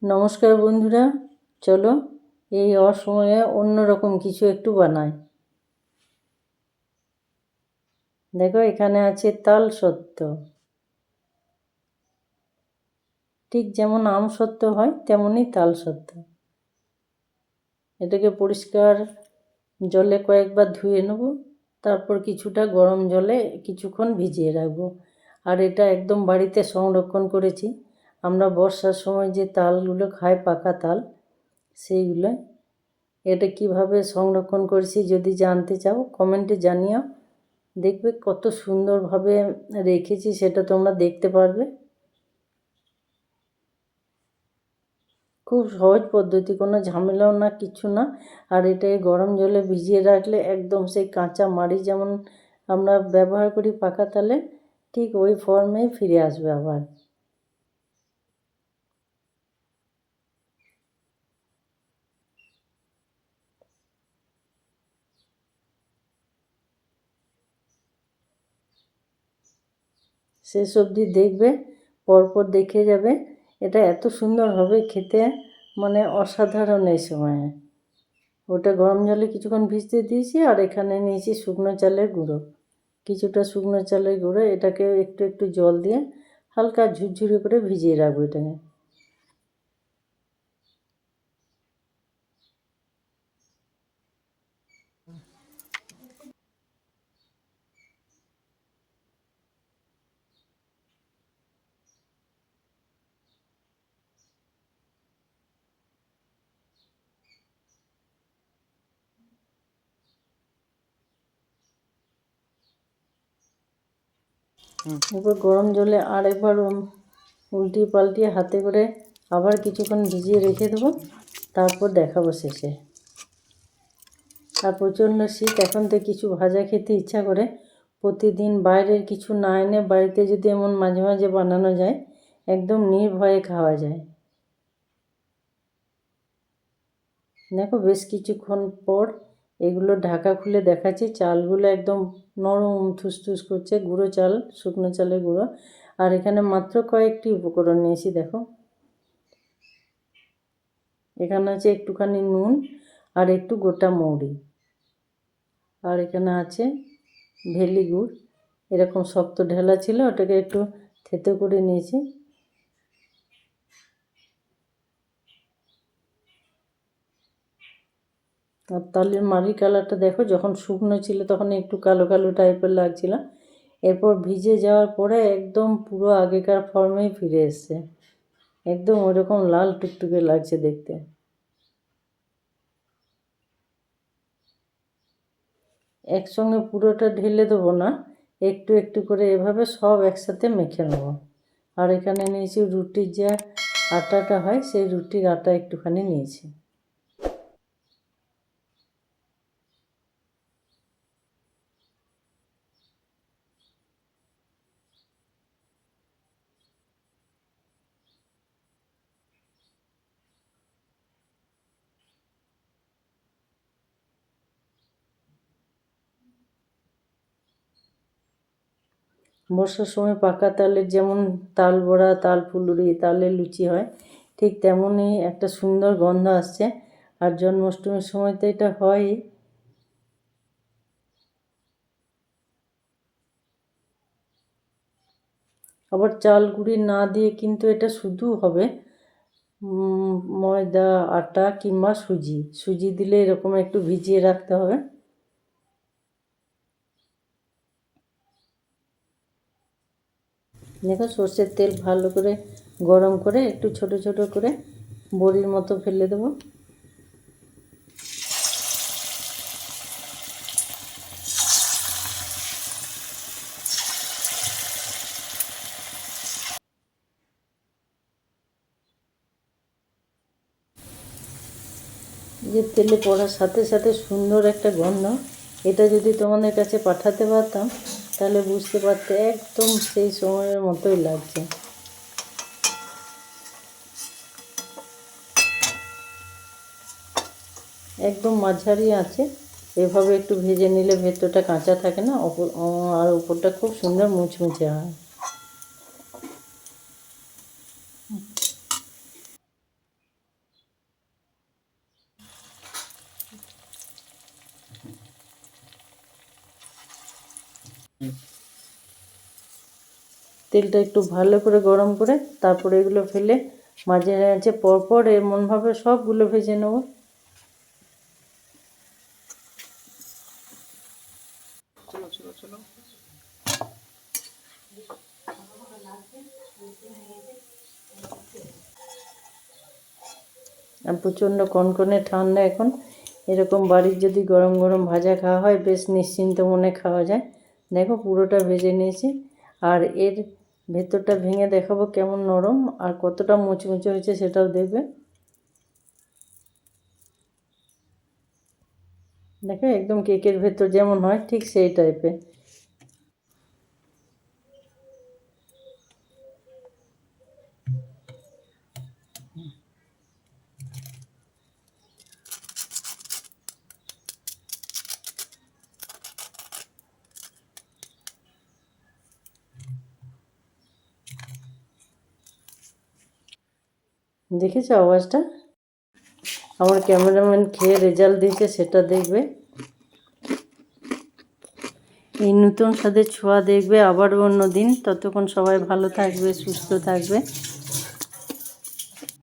নমস্কার বন্ধুরা, চলো এই অসময়ে অন্যরকম কিছু একটু বানাই। দেখো এখানে আছে তাল সত্ত্ব। ঠিক যেমন আম সত্ত্ব হয় তেমনই তাল সত্ত্ব। এটাকে পরিষ্কার জলে কয়েকবার ধুয়ে নেব, তারপর কিছুটা গরম জলে কিছুক্ষণ ভিজিয়ে রাখবো। আর এটা একদম বাড়িতে সংরক্ষণ করেছি। আমরা বর্ষার সময় যে তালগুলো খাই, পাকা তাল, সেইগুলো। এটা কিভাবে সংরক্ষণ করেছি যদি জানতে চাও কমেন্টে জানিও। দেখবে কত সুন্দরভাবে রেখেছি, সেটা তোমরা দেখতে পারবে। খুব সহজ পদ্ধতি, কোনো ঝামেলাও না, কিছু না। আর এটাকে গরম জলে ভিজিয়ে রাখলে একদম সেই কাঁচা মাড়ি যেমন আমরা ব্যবহার করি পাকা তালে, ঠিক ওই ফর্মেই ফিরে আসবে আবার। শেষ অবধি দেখবে, পরপর দেখে যাবে। এটা এত সুন্দর হবে খেতে, মানে অসাধারণ। এই সময়ে ওটা গরম জলে কিছুক্ষণ ভিজতে দিয়েছি। আর এখানে নিয়েছি শুকনো চালের গুঁড়ো, কিছুটা শুকনো চালের গুঁড়ো। এটাকে একটু একটু জল দিয়ে হালকা ঝুরঝুরি করে ভিজিয়ে রাখবো এটাকে। এরপর গরম জলে আরেকবার উল্টিয়ে পাল্টিয়ে হাতে করে আবার কিছুক্ষণ ভিজিয়ে রেখে দেবো, তারপর দেখাবো শেষে। আর প্রচণ্ড শীত, এখন তো কিছু ভাজা খেতে ইচ্ছা করে। প্রতিদিন বাইরের কিছু না এনে বাড়িতে যদি এমন মাঝে মাঝে বানানো যায়, একদম নির্ভয়ে খাওয়া যায়। দেখো বেশ কিছুক্ষণ পর এগুলো ঢাকা খুলে দেখাচ্ছি। চালগুলো একদম নরম থুসথুস করছে, গুঁড়ো চাল, শুকনো চালের গুঁড়ো। আর এখানে মাত্র কয়েকটি উপকরণ নিয়েছি। দেখো এখানে আছে একটুখানি নুন আর একটু গোটা মৌরি। আর এখানে আছে ভেলি গুড়, এরকম শক্ত ঢেলা ছিল, ওটাকে একটু থেতো করে নিয়েছি। আর তালের মাড়ি কালারটা দেখো, যখন শুকনো ছিল তখন একটু কালো কালো টাইপের লাগছিল। এরপর ভিজে যাওয়ার পরে একদম পুরো আগেকার ফর্মেই ফিরে এসছে, একদম ওরকম লাল টুকটুকে লাগছে দেখতে। একসঙ্গে পুরোটা ঢেলে দেবো না, একটু একটু করে এভাবে সব একসাথে মেখে নেব। আর এখানে নিয়েছি রুটির যে আটাটা হয়, সেই রুটির আটা একটুখানি নিয়েছি। বর্ষার সময় পাকা তালের যেমন তাল বড়া, তাল ফুলুরি, তালের লুচি হয়, ঠিক তেমনই একটা সুন্দর গন্ধ আসছে। আর জন্মাষ্টমীর সময় তো এটা হয়ই। আবার চাল গুঁড়ি না দিয়ে কিন্তু এটা শুধু হবে ময়দা, আটা কিংবা সুজি। সুজি দিলে এরকম একটু ভিজিয়ে রাখতে হবে। দেখো সর্ষের তেল ভালো করে গরম করে একটু ছোট ছোট করে বড়ির মতো ফেলে দেবো। যে তেলে পড়ার সাথে সাথে সুন্দর একটা গন্ধ, এটা যদি তোমাদের কাছে পাঠাতে পারতাম তাহলে বুঝতে পারতে একদম সেই সময়ের মতোই লাগছে। একদম মাঝারি আছে, এভাবে একটু ভেজে নিলে ভেতরটা কাঁচা থাকে না, আর উপরটা খুব সুন্দর মুচমুচে হয়। তেলটা একটু ভালো করে গরম করে তারপরে এগুলো ফেলে মাঝে মাঝে পরপর এমনভাবে সবগুলো ভেজে নেব। আর প্রচণ্ড কনকনে ঠান্ডা এখন, এরকম বাড়ির যদি গরম গরম ভাজা খাওয়া হয় বেশ নিশ্চিন্ত মনে খাওয়া যায়। দেখো পুরোটা ভেজে নিয়েছি, আর এর ভেতরটা ভেঙে দেখাবো কেমন নরম আর কতটা মুচমুচে হয়েছে সেটাও দেখবে। দেখো একদম কেকের ভেতর যেমন হয় ঠিক সেই টাইপের। দেখেছো আওয়াজটা? আমার ক্যামেরাম্যান খেয়ে রেজাল্ট দিয়েছে সেটা দেখবে। এই নতুন স্বাদের ছোঁয়া দেখবে আবারও অন্য দিন। ততক্ষণ সবাই ভালো থাকবে, সুস্থ থাকবে।